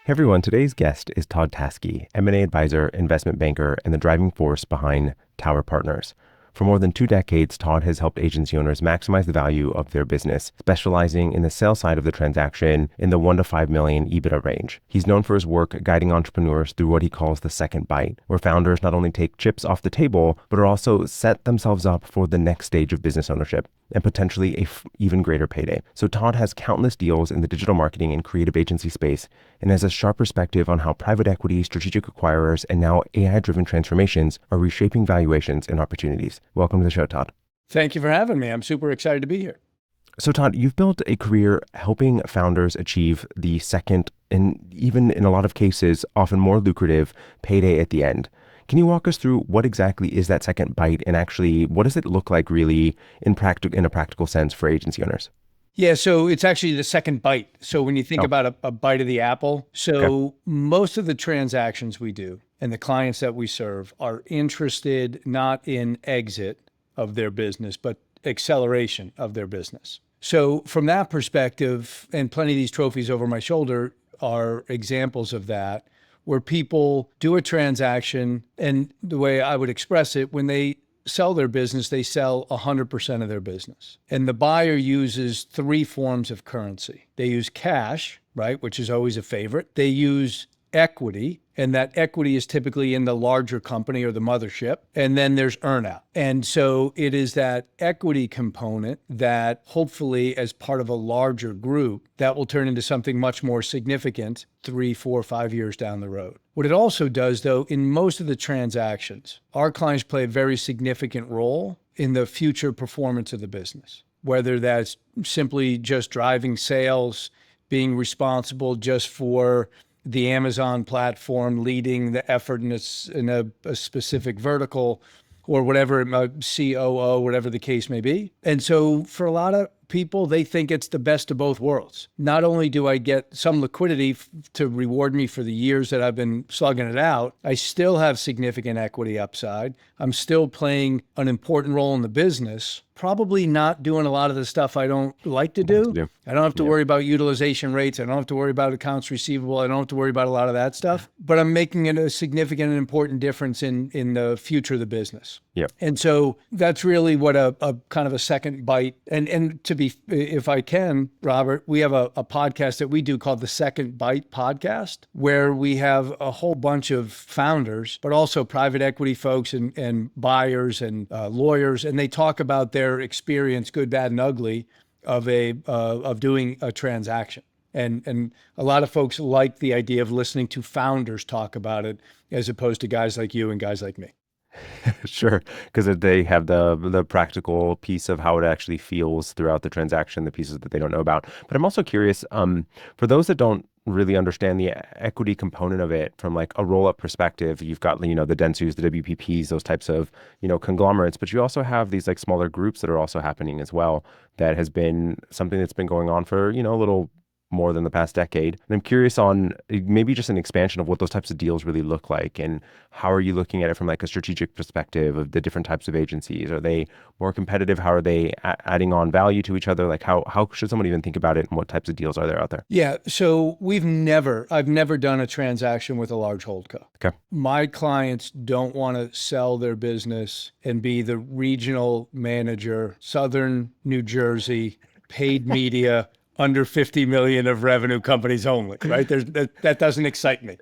Hey everyone, today's guest is Todd Taskey, M&A advisor, investment banker, and the driving force behind Tower Partners. For more than 2 decades, Todd has helped agency owners maximize the value of their business, specializing in the sales side of the transaction in the 1 to 5 million EBITDA range. He's known for his work guiding entrepreneurs through what he calls the second bite, where founders not only take chips off the table, but are also set themselves up for the next stage of business ownership and potentially a even greater payday. So Todd has countless deals in the digital marketing and creative agency space and has a sharp perspective on how private equity, strategic acquirers, and now AI-driven transformations are reshaping valuations and opportunities. Welcome to the show, Todd. Thank you for having me. I'm super excited to be here. So Todd, you've built a career helping founders achieve the second and even in a lot of cases, often more lucrative payday at the end. Can you walk us through what exactly is that second bite and actually what does it look like really in a practical sense for agency owners? Yeah, so it's actually the second bite. So when you think about a bite of the apple, most of the transactions we do and the clients that we serve are interested not in exit of their business, but acceleration of their business. So from that perspective, and plenty of these trophies over my shoulder are examples of that, where people do a transaction, and the way I would express it, when they sell their business, they sell 100% of their business. And the buyer uses 3 forms of currency. They use cash, right, which is always a favorite. They use equity, and that equity is typically in the larger company or the mothership. And then there's earnout. And so it is that equity component that hopefully as part of a larger group that will turn into something much more significant 3, 4, 5 years down the road. What it also does though, in most of the transactions, our clients play a very significant role in the future performance of the business, whether that's simply just driving sales, being responsible just for the Amazon platform, leading the effort in a specific vertical, or whatever, COO, whatever the case may be. And so for a lot of people, they think it's the best of both worlds. Not only do I get some liquidity to reward me for the years that I've been slugging it out, I still have significant equity upside. I'm still playing an important role in the business, probably not doing a lot of the stuff I don't like to do. I don't have to worry about utilization rates. I don't have to worry about accounts receivable. I don't have to worry about a lot of that stuff, but I'm making it a significant and important difference in the future of the business. Yep. And so that's really what a kind of a second bite. And to be, if I can, Robert, we have a podcast that we do called the Second Bite Podcast, where we have a whole bunch of founders, but also private equity folks and buyers and lawyers, and they talk about their experience, good, bad, and ugly, of doing a transaction. And a lot of folks like the idea of listening to founders talk about it as opposed to guys like you and guys like me. Sure, because they have the practical piece of how it actually feels throughout the transaction, the pieces that they don't know about. But I'm also curious, for those that don't really understand the equity component of it from like a roll-up perspective, you've got, the Dentsus, the WPPs, those types of, conglomerates, but you also have these like smaller groups that are also happening as well. That has been something that's been going on for, a little more than the past decade. And I'm curious on maybe just an expansion of what those types of deals really look like and how are you looking at it from like a strategic perspective of the different types of agencies? Are they more competitive? How are they adding on value to each other? Like how should someone even think about it and what types of deals are there out there? Yeah, so I've never done a transaction with a large HoldCo. Okay. My clients don't want to sell their business and be the regional manager, Southern New Jersey, paid media, under 50 million of revenue companies only, right? That doesn't excite me.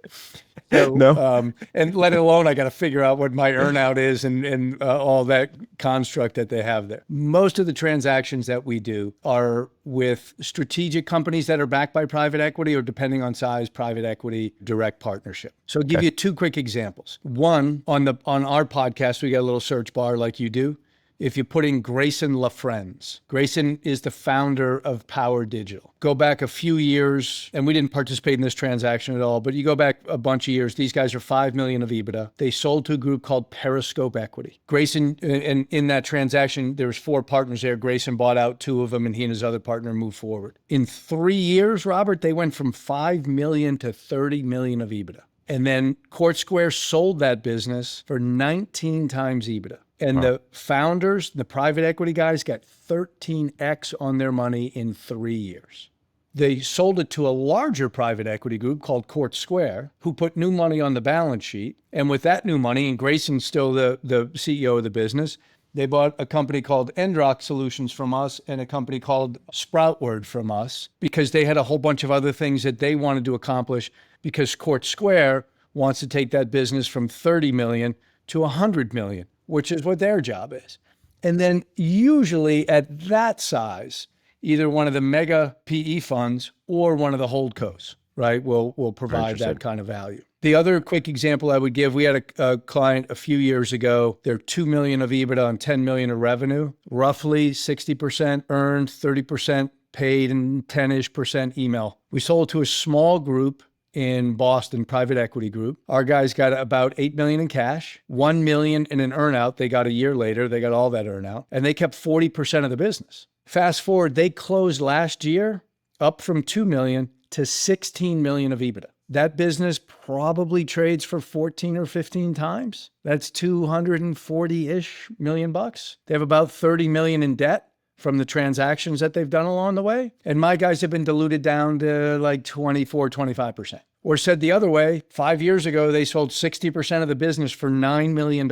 So, No. And let alone I got to figure out what my earnout is and all that construct that they have there. Most of the transactions that we do are with strategic companies that are backed by private equity or, depending on size, private equity direct partnership. So I'll give you 2 quick examples. One, on our podcast, we got a little search bar like you do. If you put in Grayson LaFrenz, Grayson is the founder of Power Digital. Go back a few years, and we didn't participate in this transaction at all, but you go back a bunch of years, these guys are 5 million of EBITDA. They sold to a group called Periscope Equity. Grayson, and in that transaction, there was 4 partners there. Grayson bought out 2 of them, and he and his other partner moved forward. In 3 years, Robert, they went from 5 million to 30 million of EBITDA. And then Court Square sold that business for 19 times EBITDA. And the founders, the private equity guys, got 13x on their money in 3 years. They sold it to a larger private equity group called Court Square, who put new money on the balance sheet. And with that new money, and Grayson's still the CEO of the business, they bought a company called Endrock Solutions from us and a company called Sproutword from us because they had a whole bunch of other things that they wanted to accomplish because Court Square wants to take that business from 30 million to 100 million, which is what their job is. And then usually at that size, either one of the mega PE funds or one of the HoldCos, right, will provide that kind of value. The other quick example I would give, we had a client a few years ago. They're 2 million of EBITDA on 10 million of revenue, roughly 60% earned, 30% paid, and 10-ish% email. We sold to a small group in Boston, private equity group. Our guys got about 8 million in cash, 1 million in an earnout. They got a year later, they got all that earnout, and they kept 40% of the business. Fast forward, they closed last year up from 2 million to 16 million of EBITDA. That business probably trades for 14 or 15 times. That's 240-ish million bucks. They have about 30 million in debt from the transactions that they've done along the way. And my guys have been diluted down to like 24, 25%. Or said the other way, 5 years ago, they sold 60% of the business for $9 million.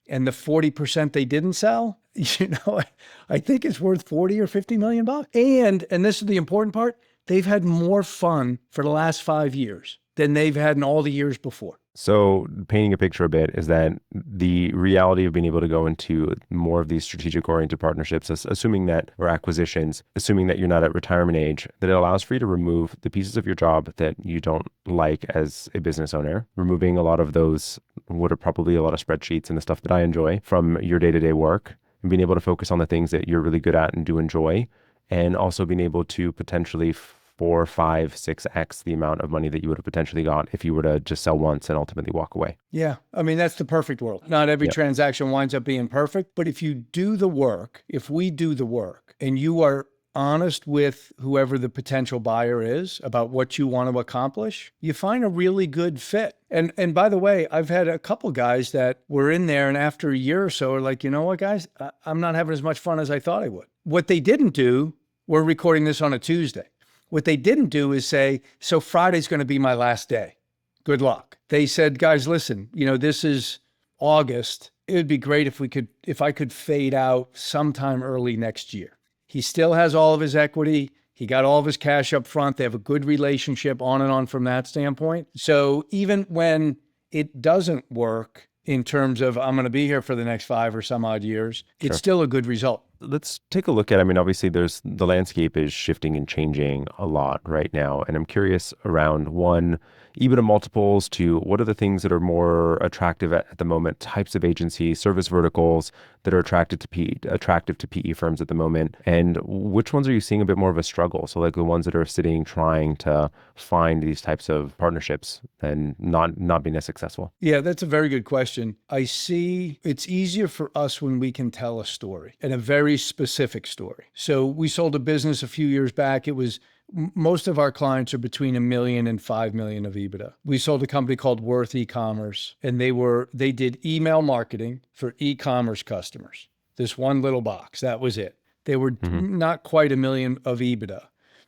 And the 40% they didn't sell, I think it's worth 40 or 50 million bucks. And this is the important part, they've had more fun for the last 5 years than they've had in all the years before. So painting a picture a bit is that the reality of being able to go into more of these strategic oriented partnerships, assuming that, or acquisitions, assuming that you're not at retirement age, that it allows for you to remove the pieces of your job that you don't like as a business owner, removing a lot of those, what are probably a lot of spreadsheets and the stuff that I enjoy from your day-to-day work, and being able to focus on the things that you're really good at and do enjoy, and also being able to potentially 4, 5, 6x the amount of money that you would have potentially got if you were to just sell once and ultimately walk away. Yeah. I mean, that's the perfect world. Not every transaction winds up being perfect, but if you do the work, if we do the work and you are honest with whoever the potential buyer is about what you want to accomplish, you find a really good fit. And by the way, I've had a couple guys that were in there and after a year or so are like, you know what, guys, I'm not having as much fun as I thought I would. What they didn't do, we're recording this on a Tuesday. What they didn't do is say, so Friday's going to be my last day. Good luck. They said, guys, listen, this is August. It would be great if I could fade out sometime early next year. He still has all of his equity. He got all of his cash up front. They have a good relationship on and on from that standpoint. So even when it doesn't work in terms of I'm going to be here for the next 5 or some odd years, it's still a good result. Let's take a look at, obviously the landscape is shifting and changing a lot right now. And I'm curious around one, EBITDA multiples, to what are the things that are more attractive at the moment, types of agencies, service verticals that are attractive to PE firms at the moment, and which ones are you seeing a bit more of a struggle? So like the ones that are sitting trying to find these types of partnerships and not being as successful. Yeah, that's a very good question. I see it's easier for us when we can tell a story, and a very specific story. So we sold a business a few years back. It was most of our clients are between 1 million and 5 million of EBITDA. We sold a company called Worth E-commerce, and they did email marketing for e-commerce customers. This one little box, that was it. They were not quite 1 million of EBITDA,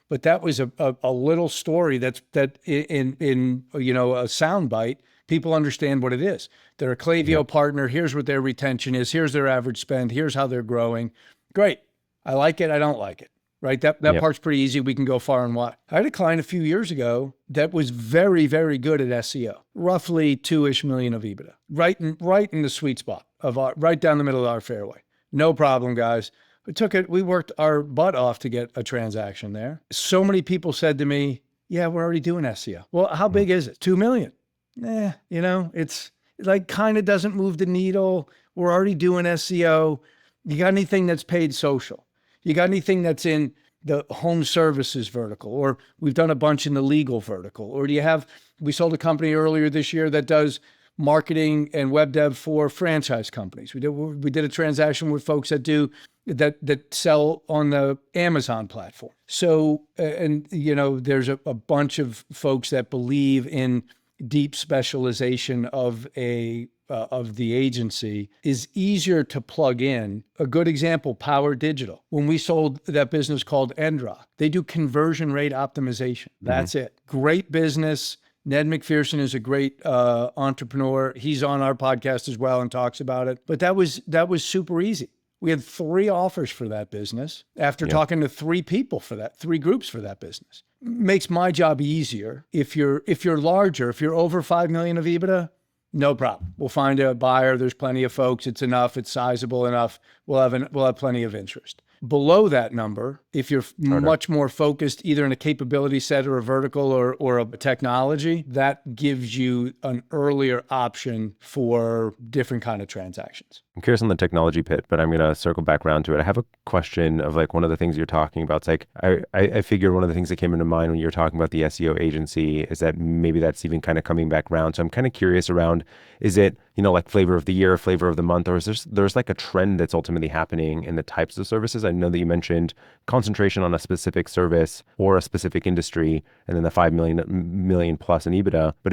but that was a little story that in a soundbite, people understand what it is. They're a Klaviyo partner. Here's what their retention is. Here's their average spend. Here's how they're growing. Great. I like it. I don't like it. Right? That part's pretty easy. We can go far and wide. I had a client a few years ago that was very, very good at SEO, roughly 2-ish million of EBITDA, right in the sweet spot of right down the middle of our fairway. No problem, guys. We worked our butt off to get a transaction there. So many people said to me, yeah, we're already doing SEO. Well, how big is it? 2 million. It's like kind of doesn't move the needle. We're already doing SEO. You got anything that's paid social? You got anything that's in the home services vertical, or we've done a bunch in the legal vertical, or we sold a company earlier this year that does marketing and web dev for franchise companies. We did a transaction with folks that sell on the Amazon platform. So, there's a bunch of folks that believe in deep specialization of a of the agency is easier to plug in. A good example, Power Digital. When we sold that business called Endrock, they do conversion rate optimization. That's it. Great business. Ned McPherson is a great entrepreneur. He's on our podcast as well and talks about it. But that was super easy. We had 3 offers for that business after talking to 3 people for that, 3 groups for that business. Makes my job easier. If you're larger, if you're over 5 million of EBITDA, no problem. We'll find a buyer. There's plenty of folks. It's enough. It's sizable enough. We'll have plenty of interest. Below that number, if you're much more focused either in a capability set or a vertical or a technology, that gives you an earlier option for different kind of transactions. I'm curious on the technology pit, but I'm going to circle back around to it. I have a question of like one of the things you're talking about. It's like, I figure one of the things that came into mind when you're talking about the SEO agency is that maybe that's even kind of coming back around. So I'm kind of curious around, is it, like flavor of the year, flavor of the month, or is there's like a trend that's ultimately happening in the types of services? I know that you mentioned concentration on a specific service or a specific industry, and then the 5 million plus in EBITDA, but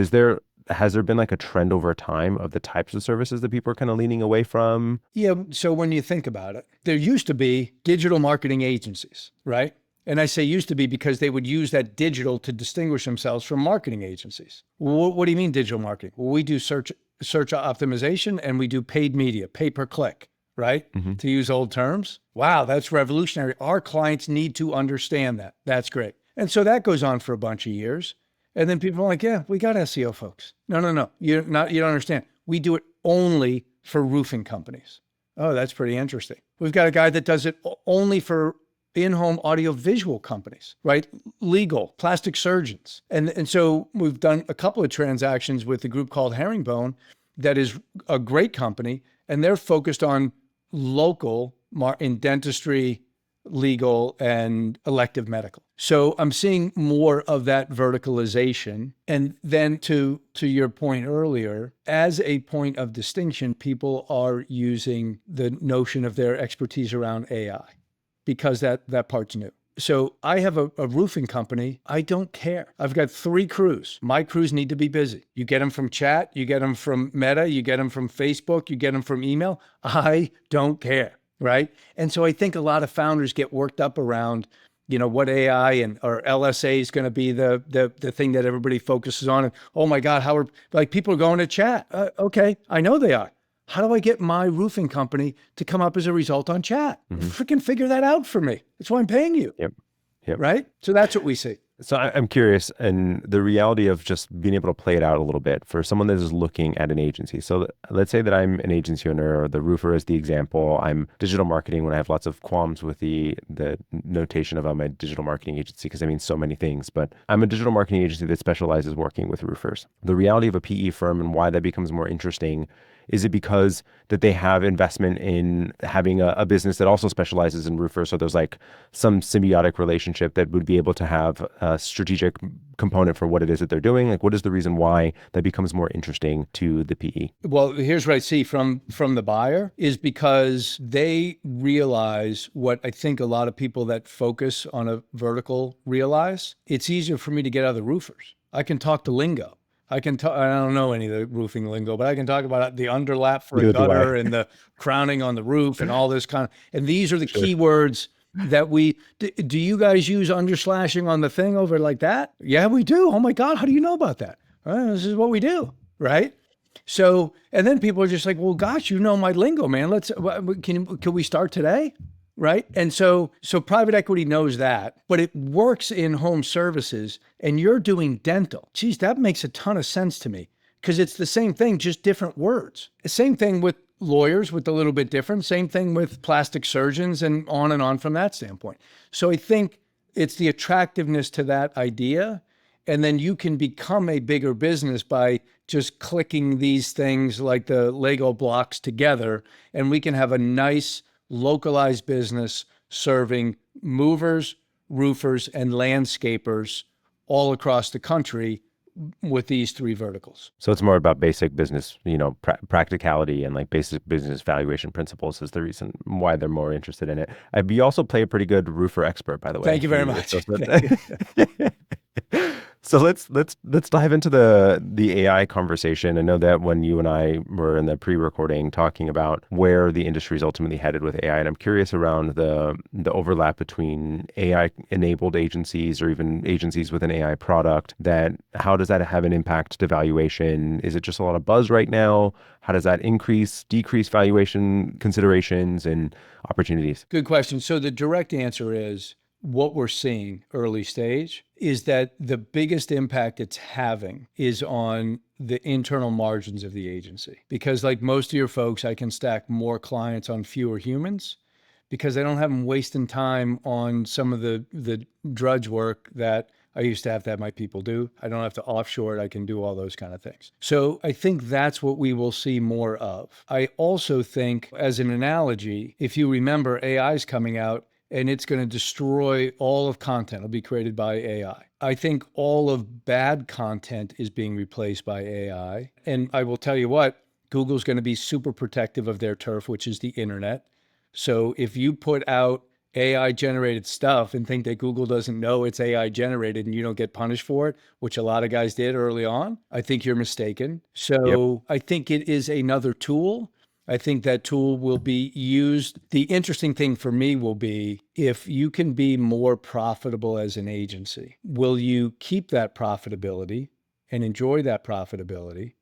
has there been like a trend over time of the types of services that people are kind of leaning away from? Yeah. So when you think about it, there used to be digital marketing agencies, right? And I say used to be because they would use that digital to distinguish themselves from marketing agencies. What do you mean digital marketing? Well, we do search optimization and we do paid media, pay per click, right? To use old terms. Wow, that's revolutionary. Our clients need to understand that. That's great. And so that goes on for a bunch of years. And then people are like, yeah, we got SEO folks. No. You don't understand. We do it only for roofing companies. Oh, that's pretty interesting. We've got a guy that does it only for in-home audio-visual companies, right? Legal, plastic surgeons. And so we've done a couple of transactions with a group called Herringbone that is a great company, and they're focused on local in dentistry, legal, and elective medical. So I'm seeing more of that verticalization. And then to your point earlier, as a point of distinction, people are using the notion of their expertise around AI because that part's new. So I have a roofing company. I don't care. I've got 3 crews. My crews need to be busy. You get them from chat, you get them from Meta, you get them from Facebook, you get them from email. I don't care, right? And so I think a lot of founders get worked up around, what AI or LSA is going to be the thing that everybody focuses on. And oh my God, how are people are going to chat? Okay, I know they are. How do I get my roofing company to come up as a result on chat? Freaking figure that out for me. That's why I'm paying you. Yep. Right? So that's what we see. So I'm curious, and the reality of just being able to play it out a little bit for someone that is looking at an agency. So let's say that I'm an agency owner, or the roofer is the example. I'm digital marketing when I have lots of qualms with the notation of I'm a digital marketing agency because I mean so many things, but I'm a digital marketing agency that specializes working with roofers. The reality of a PE firm and why that becomes more interesting, is it because that they have investment in having a business that also specializes in roofers? So there's like some symbiotic relationship that would be able to have a strategic component for what it is that they're doing. Like, what is the reason why that becomes more interesting to the PE? Well, here's what I see from the buyer is because they realize what I think a lot of people that focus on a vertical realize. It's easier for me to get other roofers. I can talk to lingo. I don't know any of the roofing lingo, but I can talk about the underlap for a gutter and the crowning on the roof and all this and these are the keywords that do you guys use underslashing on the thing over like that? Yeah, we do. Oh my God, how do you know about that? This is what we do, right? So, and then people are just like, well, gosh, my lingo, man. Can we start today? Right. And so private equity knows that, but it works in home services and you're doing dental. Geez, that makes a ton of sense to me because it's the same thing, just different words. The same thing with lawyers with a little bit different, same thing with plastic surgeons and on from that standpoint. So I think it's the attractiveness to that idea. And then you can become a bigger business by just clicking these things like the Lego blocks together. And we can have a nice localized business serving movers, roofers, and landscapers all across the country with these 3 verticals. So it's more about basic business, practicality and like basic business valuation principles is the reason why they're more interested in it. You also play a pretty good roofer expert, by the way. Thank you very much. So let's dive into the AI conversation. I know that when you and I were in the pre-recording talking about where the industry is ultimately headed with AI, and I'm curious around the overlap between AI-enabled agencies or even agencies with an AI product. That how does that have an impact to valuation? Is it just a lot of buzz right now? How does that increase, decrease valuation considerations and opportunities? Good question. So the direct answer is what we're seeing early stage is that the biggest impact it's having is on the internal margins of the agency. Because like most of your folks, I can stack more clients on fewer humans because I don't have them wasting time on some of the drudge work that I used to have my people do. I don't have to offshore it. I can do all those kind of things. So I think that's what we will see more of. I also think, as an analogy, if you remember, AI is coming out and it's going to destroy all of content. It'll be created by AI. I think all of bad content is being replaced by AI. And I will tell you what, Google's going to be super protective of their turf, which is the internet. So if you put out AI generated stuff and think that Google doesn't know it's AI generated and you don't get punished for it, which a lot of guys did early on, I think you're mistaken. Yep. So I think it is another tool. I think that tool will be used. The interesting thing for me will be if you can be more profitable as an agency, will you keep that profitability and enjoy that profitability?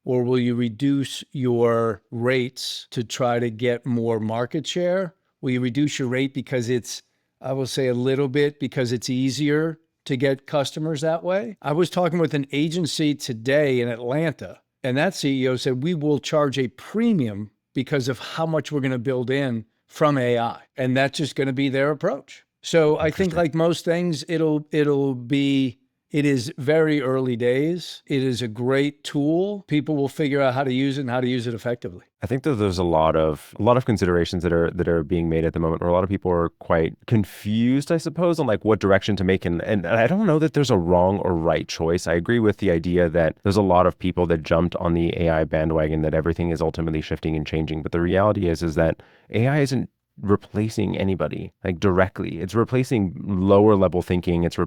Or will you reduce your rates to try to get more market share? Will you reduce your rate because it's, I will say a little bit because it's easier to get customers that way? I was talking with an agency today in Atlanta, and that CEO said, we will charge a premium because of how much we're going to build in from AI. And that's just going to be their approach. So I think Interesting. like most things, it is very early days. It is a great tool. People will figure out how to use it and how to use it effectively. I think that there's a lot of considerations that are being made at the moment where a lot of people are quite confused, I suppose, on like what direction to make. And I don't know that there's a wrong or right choice. I agree with the idea that there's a lot of people that jumped on the AI bandwagon, that everything is ultimately shifting and changing. But the reality is that AI isn't replacing anybody like directly. It's replacing lower level thinking. It's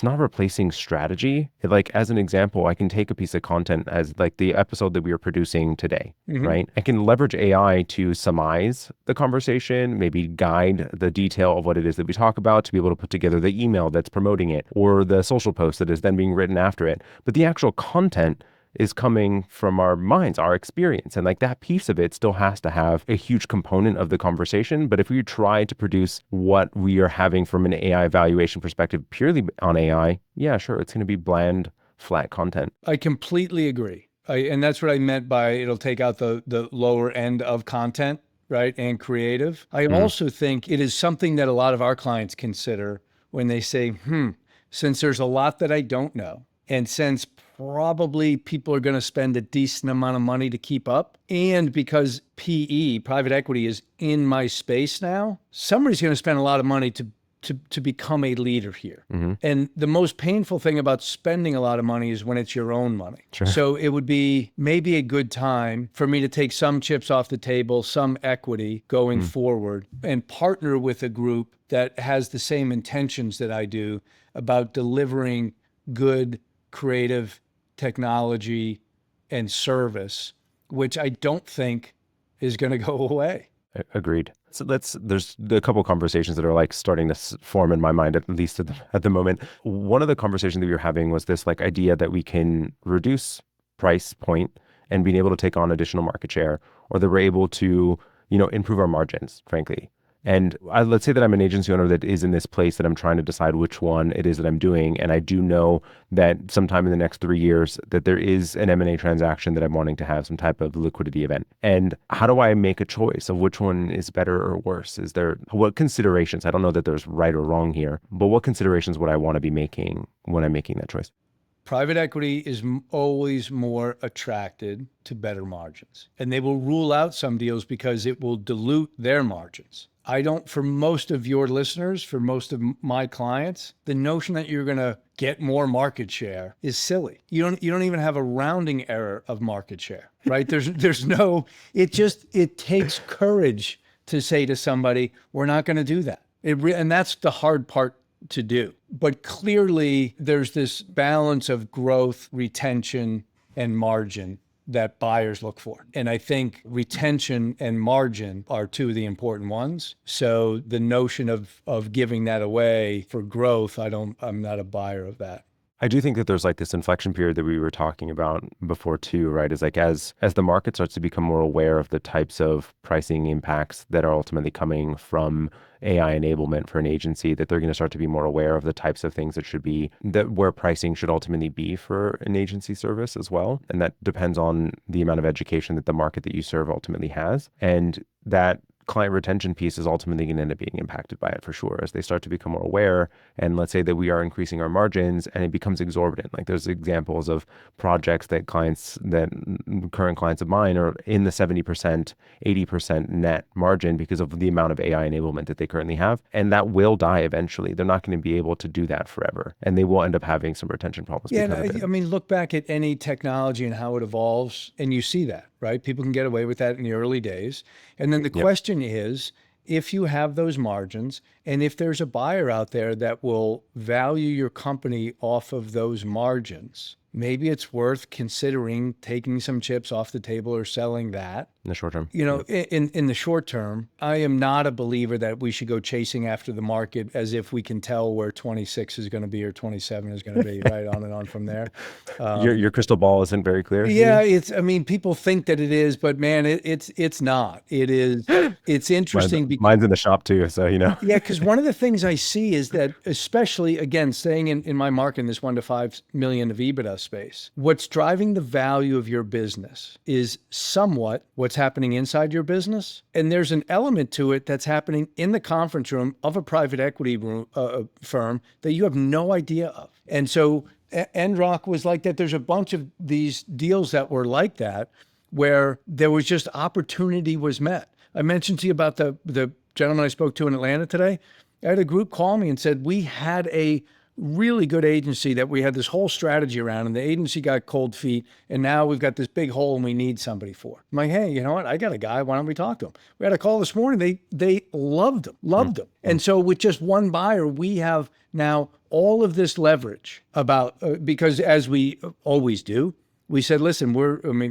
not replacing strategy. Like as an example, I can take a piece of content as like the episode that we are producing today, right? I can leverage AI to surmise the conversation, maybe guide the detail of what it is that we talk about, to be able to put together the email that's promoting it or the social post that is then being written after it. But the actual content is coming from our minds, our experience. And like that piece of it still has to have a huge component of the conversation. But if we try to produce what we are having from an AI evaluation perspective purely on AI, yeah, sure, it's going to be bland, flat content. I completely agree. And that's what I meant by it'll take out the lower end of content, right? And creative. I Mhm. also think it is something that a lot of our clients consider when they say, since there's a lot that I don't know, and since probably people are going to spend a decent amount of money to keep up, and because PE, private equity, is in my space now, somebody's going to spend a lot of money to become a leader here. And the most painful thing about spending a lot of money is when it's your own money. Sure. So it would be maybe a good time for me to take some chips off the table, some equity going forward, and partner with a group that has the same intentions that I do about delivering good, creative technology and service, which I don't think is going to go away. Agreed. So there's a couple of conversations that are like starting to form in my mind, at least at the moment. One of the conversations that we were having was this like idea that we can reduce price point and being able to take on additional market share, or that we're able to, improve our margins, frankly. And let's say that I'm an agency owner that is in this place that I'm trying to decide which one it is that I'm doing. And I do know that sometime in the next 3 years that there is an M&A transaction that I'm wanting to have some type of liquidity event. And how do I make a choice of which one is better or worse? What considerations? I don't know that there's right or wrong here, but what considerations would I want to be making when I'm making that choice? Private equity is always more attracted to better margins, and they will rule out some deals because it will dilute their margins. I don't, for most of your listeners, for most of my clients, the notion that you're going to get more market share is silly. You don't even have a rounding error of market share, right? There's no, it takes courage to say to somebody, we're not going to do that. And that's the hard part to do. But clearly, there's this balance of growth, retention, and margin that buyers look for. And I think retention and margin are two of the important ones. So the notion of giving that away for growth, I'm not a buyer of that. I do think that there's like this inflection period that we were talking about before too, right? Is like as the market starts to become more aware of the types of pricing impacts that are ultimately coming from AI enablement for an agency, that they're going to start to be more aware of the types of things that should be that where pricing should ultimately be for an agency service as well. And that depends on the amount of education that the market that you serve ultimately has. And that client retention piece is ultimately going to end up being impacted by it for sure as they start to become more aware. And let's say that we are increasing our margins and it becomes exorbitant. Like there's examples of projects that current clients of mine are in the 70%, 80% net margin because of the amount of AI enablement that they currently have. And that will die eventually. They're not going to be able to do that forever. And they will end up having some retention problems Yeah, because of it. I mean, look back at any technology and how it evolves, and you see that, right? People can get away with that in the early days. And then the Yep. question is, if you have those margins, and if there's a buyer out there that will value your company off of those margins, maybe it's worth considering taking some chips off the table or selling that. In the short term. You know, Yep. in the short term, I am not a believer that we should go chasing after the market as if we can tell where 26 is going to be or 27 is going to be, right on and on from there. Your crystal ball isn't very clear. You Yeah, mean? I mean, people think that it is, but man, it's not. It's interesting because, Mine's in the shop too, so yeah, because one of the things I see is that, especially again, staying in my market in this 1 to 5 million of EBITDA space, what's driving the value of your business is somewhat what's happening inside your business. And there's an element to it that's happening in the conference room of a private equity firm that you have no idea of. And so Enrock was like that. There's a bunch of these deals that were like that, where there was just opportunity was met. I mentioned to you about the gentleman I spoke to in Atlanta today. I had a group call me and said, we had a really good agency that we had this whole strategy around, and the agency got cold feet, and now we've got this big hole and we need somebody for. I'm like, hey, you know what? I got a guy. Why don't we talk to him? We had a call this morning. They loved him. And so with just one buyer, we have now all of this leverage about, because as we always do, we said, listen,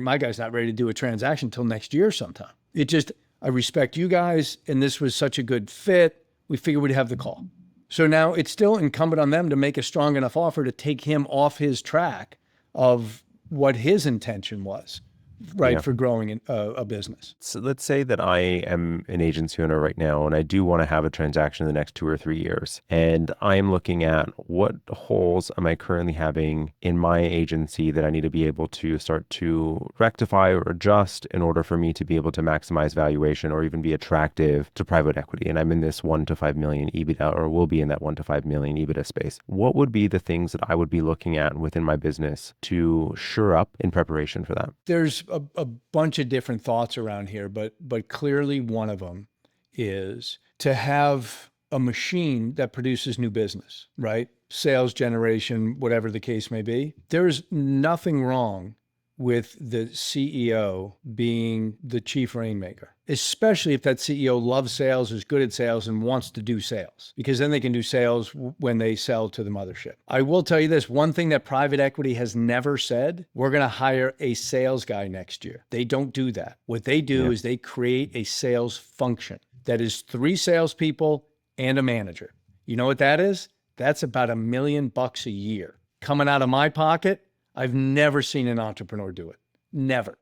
my guy's not ready to do a transaction until next year sometime. I respect you guys, and this was such a good fit. We figured we'd have the call. So now it's still incumbent on them to make a strong enough offer to take him off his track of what his intention was, right, Yeah. for growing a business. So let's say that I am an agency owner right now and I do want to have a transaction in the next 2 or 3 years. And I am looking at what holes am I currently having in my agency that I need to be able to start to rectify or adjust in order for me to be able to maximize valuation or even be attractive to private equity. And I'm in this 1 to 5 million EBITDA, or will be in that 1 to 5 million EBITDA space. What would be the things that I would be looking at within my business to shore up in preparation for that? There's a bunch of different thoughts around here, but clearly one of them is to have a machine that produces new business, right? Sales generation, whatever the case may be. There's nothing wrong with the CEO being the chief rainmaker, especially if that CEO loves sales, is good at sales, and wants to do sales, because then they can do sales when they sell to the mothership. I will tell you this, one thing that private equity has never said, we're going to hire a sales guy next year. They don't do that. What they do is they create a sales function that is 3 salespeople and a manager. You know what that is? That's about $1 million a year. Coming out of my pocket, I've never seen an entrepreneur do it. Never.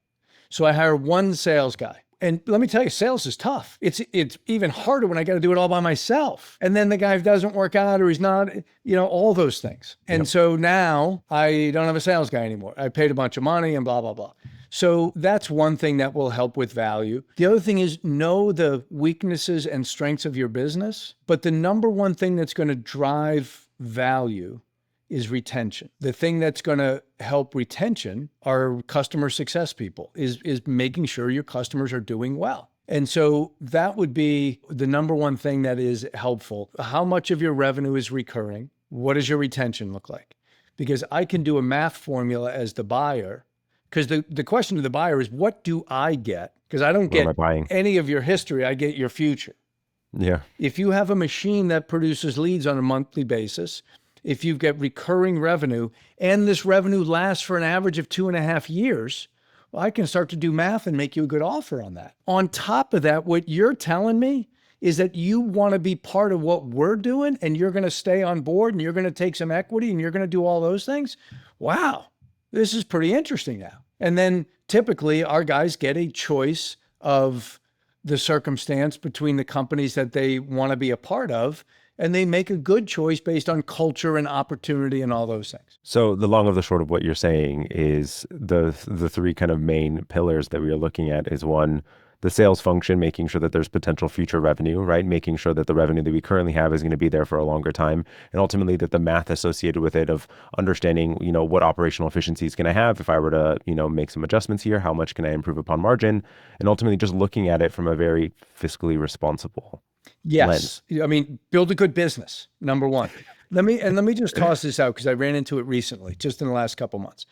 So I hire one sales guy. And let me tell you, sales is tough. It's even harder when I got to do it all by myself. And then the guy doesn't work out, or he's not, all those things. And so now I don't have a sales guy anymore. I paid a bunch of money and blah, blah, blah. So that's one thing that will help with value. The other thing is know the weaknesses and strengths of your business. But the number one thing that's going to drive value is retention. The thing that's going to help retention are customer success people, is making sure your customers are doing well. And so that would be the number one thing that is helpful. How much of your revenue is recurring? What does your retention look like? Because I can do a math formula as the buyer, because the question to the buyer is, what do I get? Because I don't What am I get buying? any of your history, I get your future. Yeah. If you have a machine that produces leads on a monthly basis, if you've got recurring revenue and this revenue lasts for an average of 2.5 years, well, I can start to do math and make you a good offer on that. On top of that, what you're telling me is that you want to be part of what we're doing and you're going to stay on board and you're going to take some equity and you're going to do all those things. Wow, this is pretty interesting now. And then typically our guys get a choice of the circumstance between the companies that they want to be a part of, and they make a good choice based on culture and opportunity and all those things. So the long of the short of what you're saying is the three kind of main pillars that we are looking at is one, the sales function, making sure that there's potential future revenue, right? Making sure that the revenue that we currently have is going to be there for a longer time. And ultimately that the math associated with it of understanding, what operational efficiencies can I have if I were to, make some adjustments here, how much can I improve upon margin? And ultimately just looking at it from a very fiscally responsible Yes. lens. I mean, build a good business, number one. Let me just toss this out because I ran into it recently, just in the last couple months.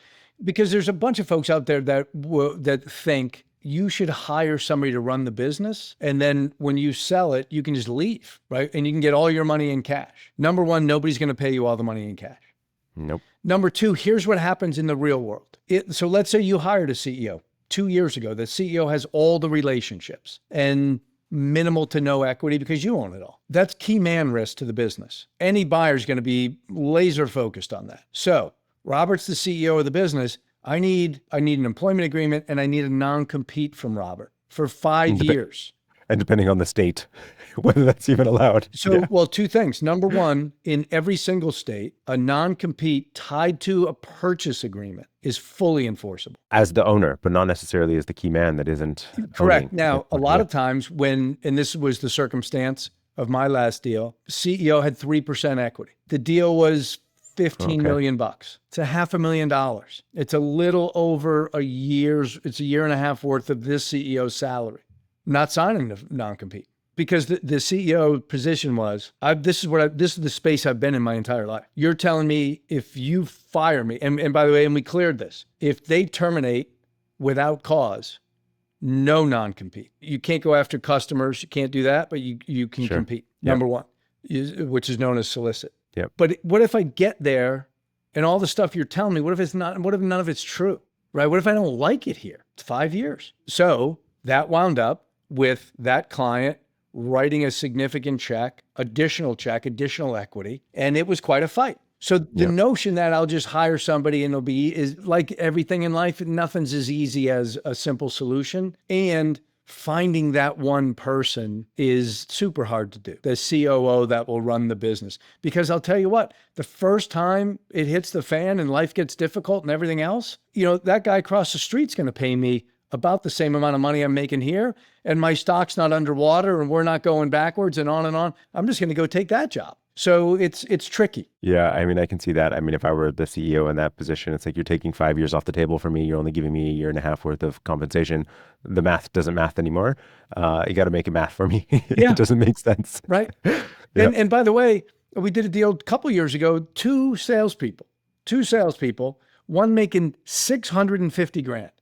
Because there's a bunch of folks out there that think you should hire somebody to run the business. And then when you sell it, you can just leave, right? And you can get all your money in cash. Number one, nobody's going to pay you all the money in cash. Nope. Number two, here's what happens in the real world. So let's say you hired a CEO 2 years ago. The CEO has all the relationships and minimal to no equity because you own it all. That's key man risk to the business. Any buyer is going to be laser focused on that. So Robert's the CEO of the business. I need an employment agreement and I need a non-compete from Robert for 5 years. And depending on the state, whether that's even allowed. So, well, two things. Number one, in every single state, a non-compete tied to a purchase agreement is fully enforceable. As the owner, but not necessarily as the key man that isn't Correct. owning. Now, a lot of times and this was the circumstance of my last deal, CEO had 3% equity. The deal was 15 million bucks. It's $500,000. It's a little over it's a year and a half worth of this CEO's salary. Not signing the non-compete because the CEO position was, this is the space I've been in my entire life. You're telling me if you fire me, and by the way, and we cleared this, if they terminate without cause, no non-compete. You can't go after customers. You can't do that, but you can compete. Number one, which is known as solicit. Yep. But what if I get there and all the stuff you're telling me, what if none of it's true, right? What if I don't like it here? It's 5 years. So that wound up with that client writing a significant check, additional equity, and it was quite a fight. So the notion that I'll just hire somebody and is like everything in life, nothing's as easy as a simple solution. And finding that one person is super hard to do. The COO that will run the business. Because I'll tell you what, the first time it hits the fan and life gets difficult and everything else, that guy across the street's going to pay me about the same amount of money I'm making here, and my stock's not underwater and we're not going backwards and on and on. I'm just going to go take that job. So it's tricky. Yeah, I mean, I can see that. I mean, if I were the CEO in that position, it's like you're taking 5 years off the table for me. You're only giving me a year and a half worth of compensation. The math doesn't math anymore. You got to make it math for me. It doesn't make sense. Right. And by the way, we did a deal a couple years ago, two salespeople, one making 650 grand,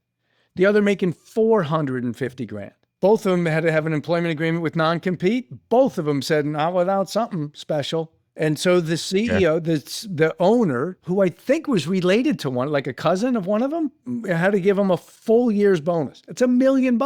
the other making 450 grand. Both of them had to have an employment agreement with non-compete. Both of them said, not without something special. And so the CEO, the owner, who I think was related to one, like a cousin of one of them, had to give him a full year's bonus. It's $1 million.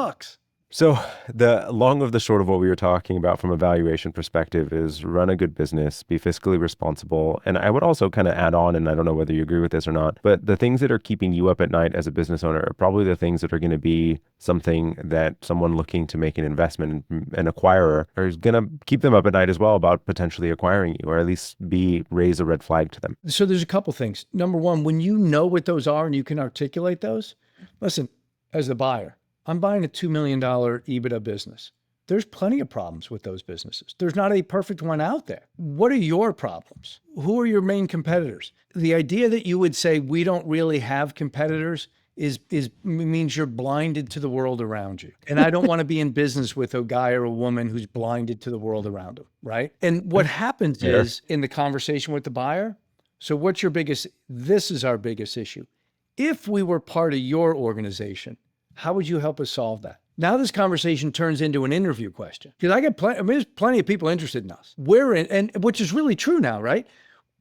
So the long of the short of what we were talking about from a valuation perspective is run a good business, be fiscally responsible. And I would also kind of add on, and I don't know whether you agree with this or not, but the things that are keeping you up at night as a business owner are probably the things that are going to be something that someone looking to make an investment, an acquirer, is going to keep them up at night as well about potentially acquiring you, or at least raise a red flag to them. So there's a couple things. Number one, when you know what those are and you can articulate those, listen, as the buyer, I'm buying a $2 million EBITDA business. There's plenty of problems with those businesses. There's not a perfect one out there. What are your problems? Who are your main competitors? The idea that you would say we don't really have competitors means you're blinded to the world around you. And I don't want to be in business with a guy or a woman who's blinded to the world around him, right? And what happens is in the conversation with the buyer, so this is our biggest issue. If we were part of your organization, how would you help us solve that? Now this conversation turns into an interview question. Because there's plenty of people interested in us. We're in, and which is really true now, right?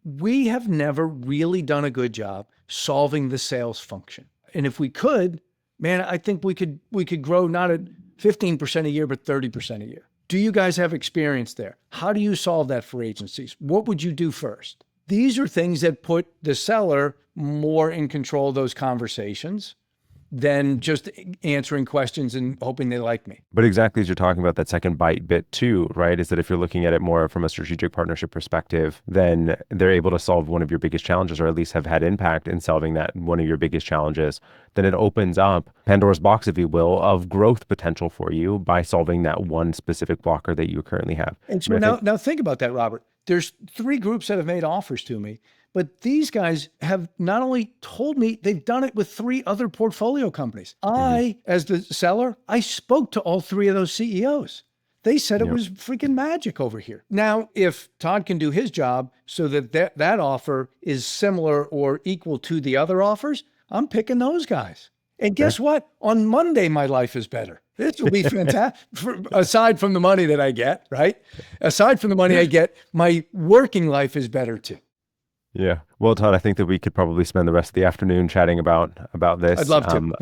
We have never really done a good job solving the sales function. And if we could, man, I think we could grow not at 15% a year, but 30% a year. Do you guys have experience there? How do you solve that for agencies? What would you do first? These are things that put the seller more in control of those conversations than just answering questions and hoping they like me. But exactly as you're talking about that second bite bit too, right? Is that if you're looking at it more from a strategic partnership perspective, then they're able to solve one of your biggest challenges, or at least have had impact in solving that one of your biggest challenges. Then it opens up Pandora's box, if you will, of growth potential for you by solving that one specific blocker that you currently have. And so now think about that, Robert. There's 3 groups that have made offers to me. But these guys have not only told me, they've done it with 3 other portfolio companies. I, as the seller, I spoke to all 3 of those CEOs. They said it was freaking magic over here. Now, if Todd can do his job so that offer is similar or equal to the other offers, I'm picking those guys. And guess what? On Monday, my life is better. This will be fantastic. Aside from the money that I get, right? Aside from the money I get, my working life is better too. Yeah. Well, Todd, I think that we could probably spend the rest of the afternoon chatting about this. I'd love to.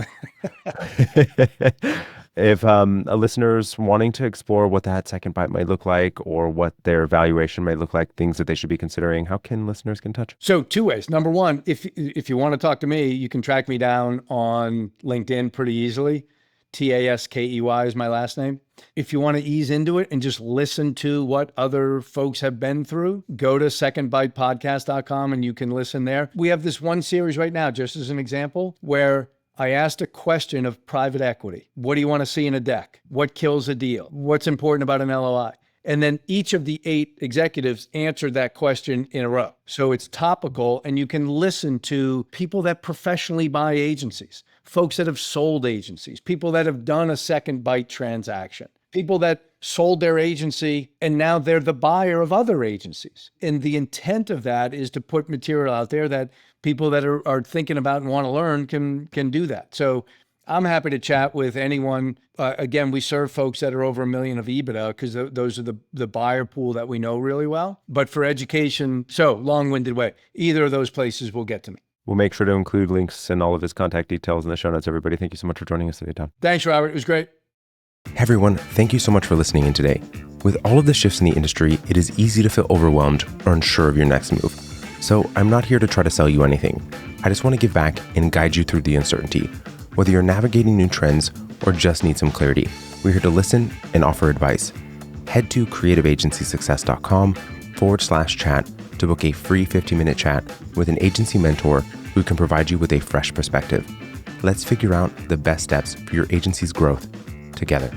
If a listener's wanting to explore what that second bite might look like, or what their valuation might look like, things that they should be considering, how can listeners get in touch? So 2 ways. Number one, if you want to talk to me, you can track me down on LinkedIn pretty easily. Taskey is my last name. If you want to ease into it and just listen to what other folks have been through, go to secondbitepodcast.com and you can listen there. We have this one series right now, just as an example, where I asked a question of private equity. What do you want to see in a deck? What kills a deal? What's important about an LOI? And then each of the 8 executives answered that question in a row. So it's topical, and you can listen to people that professionally buy agencies, folks that have sold agencies, people that have done a second bite transaction, people that sold their agency and now they're the buyer of other agencies. And the intent of that is to put material out there that people that are thinking about and want to learn can do that. So I'm happy to chat with anyone. Again, we serve folks that are over $1 million of EBITDA because those are the buyer pool that we know really well. But for education, so long-winded way, either of those places will get to me. We'll make sure to include links and all of his contact details in the show notes, everybody. Thank you so much for joining us today, Todd. Thanks, Robert. It was great. Hey, everyone. Thank you so much for listening in today. With all of the shifts in the industry, it is easy to feel overwhelmed or unsure of your next move. So I'm not here to try to sell you anything. I just want to give back and guide you through the uncertainty. Whether you're navigating new trends or just need some clarity, we're here to listen and offer advice. Head to creativeagencysuccess.com/chat to book a free 15-minute chat with an agency mentor who can provide you with a fresh perspective. Let's figure out the best steps for your agency's growth together.